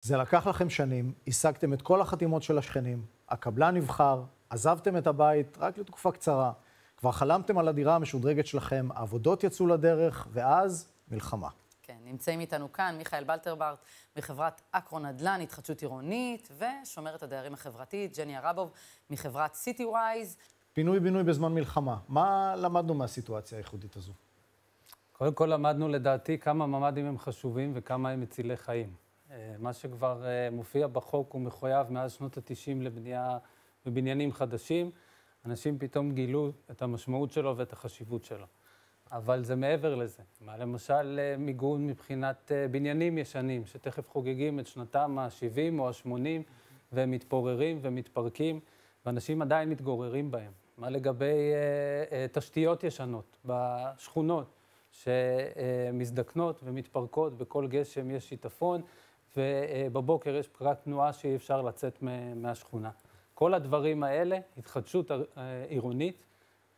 זה לקח לכם שנים, השגתם את כל החתימות של השכנים, הקבלן נבחר, עזבתם את הבית רק לתקופה קצרה, כבר חלמתם על הדירה המשודרגת שלכם, העבודות יצאו לדרך, ואז מלחמה. כן, נמצאים איתנו כאן מיכאל בלטרברט מחברת אקרו נדל"ן, התחדשות עירונית, ושומרת הדיירים החברתית, ג'ני הרבוב מחברת סיטיווייז. פינוי-בינוי בזמן מלחמה. מה למדנו מהסיטואציה הייחודית הזו? קודם כל למדנו לדעתי כמה ממ"דים הם חשובים וכמה הם מצילי חיים. מה שכבר מופיע בחוק הוא מחויב מאז שנות ה-90 לבנייה בבניינים חדשים. אנשים פתאום גילו את המשמעות שלו ואת החשיבות שלו. אבל זה מעבר לזה. למשל מיגון מבחינת בניינים ישנים, שתכף חוגגים את שנתם ה-70 או ה-80, והם מתפוררים ומתפרקים, ואנשים עדיין מתגוררים בהם. מה לגבי תשתיות ישנות בשכונות, שמזדקנות ומתפרקות, בכל גשם יש שיטפון, ובבוקר יש פקק תנועה שאי אפשר לצאת מהשכונה. כל הדברים האלה, התחדשות עירונית,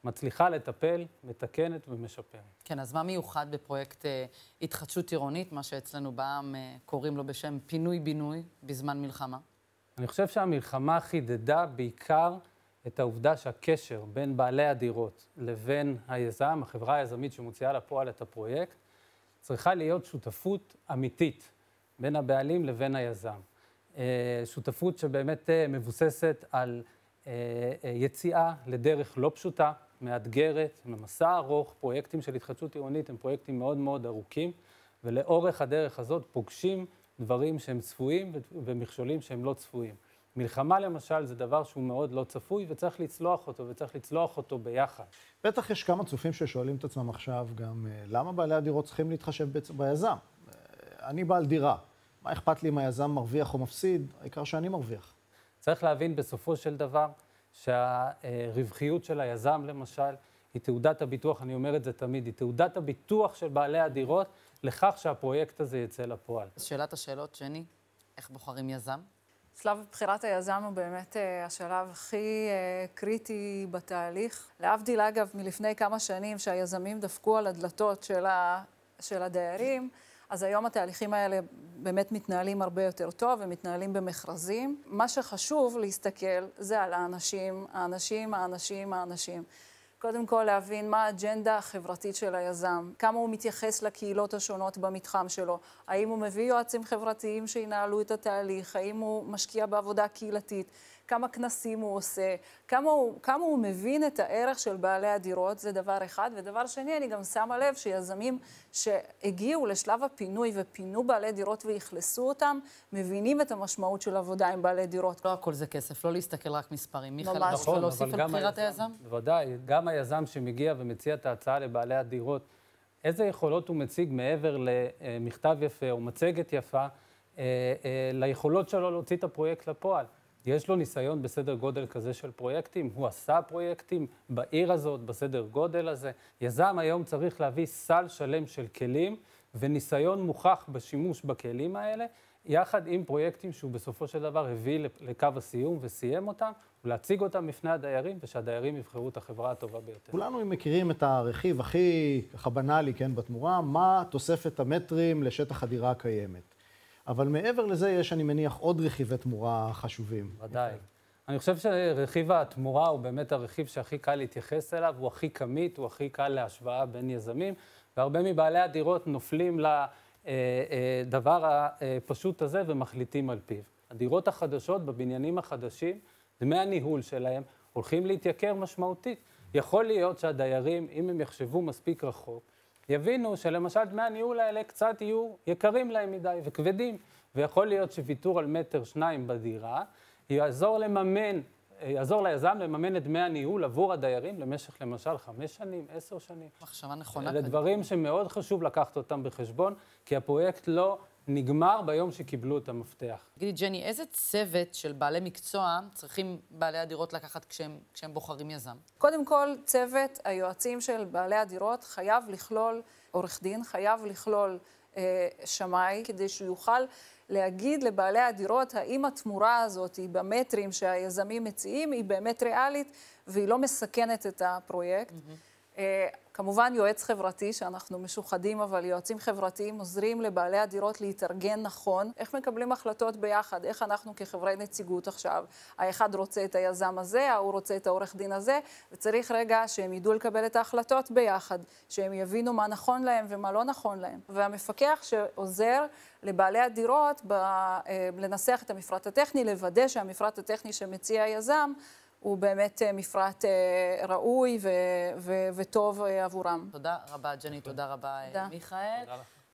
מצליחה לטפל, מתקנת ומשפרת. כן, אז מה מיוחד בפרויקט התחדשות עירונית, מה שאצלנו בעם קוראים לו בשם פינוי-בינוי בזמן מלחמה? אני חושב שהמלחמה חידדה בעיקר את העובדה שהקשר בין בעלי הדירות לבין היזם, החברה היזמית שמוציאה לפועל את הפרויקט, צריכה להיות שותפות אמיתית בין הבעלים לבין היזם. שותפות שבאמת מבוססת על יציאה לדרך לא פשוטה, מאתגרת, ממסע ארוך. פרויקטים של התחדשות עירונית הם פרויקטים מאוד מאוד ארוכים, ולאורך הדרך הזאת פוגשים דברים שהם צפויים ומכשולים שהם לא צפויים. מלחמה למשל זה דבר שהוא מאוד לא צפוי וצריך לצלוח אותו, וצריך לצלוח אותו ביחד. בטח יש כמה צופים ששואלים את עצמם עכשיו גם, למה בעלי הדירות צריכים להתחשב ביזם? אני בעל דירה, מה אכפת לי אם היזם מרוויח או מפסיד? העיקר שאני מרוויח. צריך להבין בסופו של דבר שהרווחיות של היזם למשל היא תעודת הביטוח, אני אומר את זה תמיד, היא תעודת הביטוח של בעלי הדירות לכך שהפרויקט הזה יצא לפועל. שאלת השאלות, ג'ני, איך בוחרים יזם? שלב בחירת היזם הוא באמת השלב הכי קריטי בתהליך. להבדיל אגב מלפני כמה שנים שהיזמים דפקו על הדלתות של הדיירים, אז היום התהליכים האלה באמת מתנהלים הרבה יותר טוב ומתנהלים במכרזים. מה שחשוב להסתכל זה על האנשים. קודם כל להבין מה האג'נדה החברתית של היזם, כמה הוא מתייחס לקהילות השונות במתחם שלו, האם הוא מביא יועצים חברתיים שינהלו את התהליך, האם הוא משקיע בעבודה קהילתית, כמה כנסים הוא עושה, כמה הוא מבין את הערך של בעלי הדירות, זה דבר אחד. ודבר שני, אני גם שמה לב שיזמים שהגיעו לשלב הפינוי ופינו בעלי דירות והכלסו אותם, מבינים את המשמעות של עבודה עם בעלי דירות. לא הכל זה כסף, לא להסתכל רק מספרים. מיכאל, נכון, להוסיף על בחירת היזם? בוודאי, גם היזם שמגיע ומציע את ההצעה לבעלי הדירות, איזה יכולות הוא מציג מעבר למכתב יפה או מצגת יפה, ליכולות שלו להוציא את הפרויקט לפועל. יש לו ניסיון בסדר גודל כזה של פרויקטים, הוא עשה פרויקטים בעיר הזאת, בסדר גודל הזה. יזם היום צריך להביא סל שלם של כלים וניסיון מוכח בשימוש בכלים האלה, יחד עם פרויקטים שהוא בסופו של דבר הביא לקו הסיום וסיים אותם, ולהציג אותם בפני הדיירים, ושהדיירים יבחרו את החברה הטובה ביותר. כולנו מכירים את הרכיב הכי בנאלי, כן, בתמורה, מה תוספת המטרים לשטח הדירה הקיימת. אבל מעבר לזה יש, אני מניח, עוד רכיבי תמורה חשובים. ודאי. אני חושב שרכיב התמורה הוא באמת הרכיב שהכי קל להתייחס אליו, הוא הכי כמית, הוא הכי קל להשוואה בין יזמים, והרבה מבעלי הדירות נופלים לדבר הפשוט הזה ומחליטים על פיו. הדירות החדשות בבניינים החדשים, דמי הניהול שלהם הולכים להתייקר משמעותית. יכול להיות שהדיירים, אם הם יחשבו מספיק רחוק, יבינו שלמשל דמי הניהול האלה קצת יהיו יקרים להם מדי וכבדים, ויכול להיות שוויתור על מטר שניים בדירה, יעזור ליזם לממן את דמי הניהול עבור הדיירים למשך למשל 5 שנים, 10 שנים. מחשבה נכונה. אלה דברים שמאוד חשוב לקחת אותם בחשבון, כי הפרויקט לא נגמר ביום שקיבלו את המפתח. תגידי, ג'ני, איזה צוות של בעלי מקצוע צריכים בעלי הדירות לקחת כשהם בוחרים יזם? קודם כל, צוות היועצים של בעלי הדירות חייב לכלול עורך דין, חייב לכלול שמאי, כדי שהוא יוכל להגיד לבעלי הדירות האם התמורה הזאת היא במטרים שהיזמים מציעים, היא באמת ריאלית והיא לא מסכנת את הפרויקט. כמובן יועץ חברתי, שאנחנו משוחדים, אבל יועצים חברתיים עוזרים לבעלי הדירות להתארגן נכון. איך מקבלים החלטות ביחד? איך אנחנו כחברי נציגות עכשיו? האחד רוצה את היזם הזה, ההוא רוצה את העורך דין הזה, וצריך רגע שהם ידעו לקבל את ההחלטות ביחד, שהם יבינו מה נכון להם ומה לא נכון להם. והמפקח שעוזר לבעלי הדירות לנסח את המפרט הטכני, לוודא שהמפרט הטכני שמציע היזם, הוא באמת מפרט ראוי וטוב עבורם. תודה רבה, ג'ני, תודה רבה, מיכאל. תודה לך.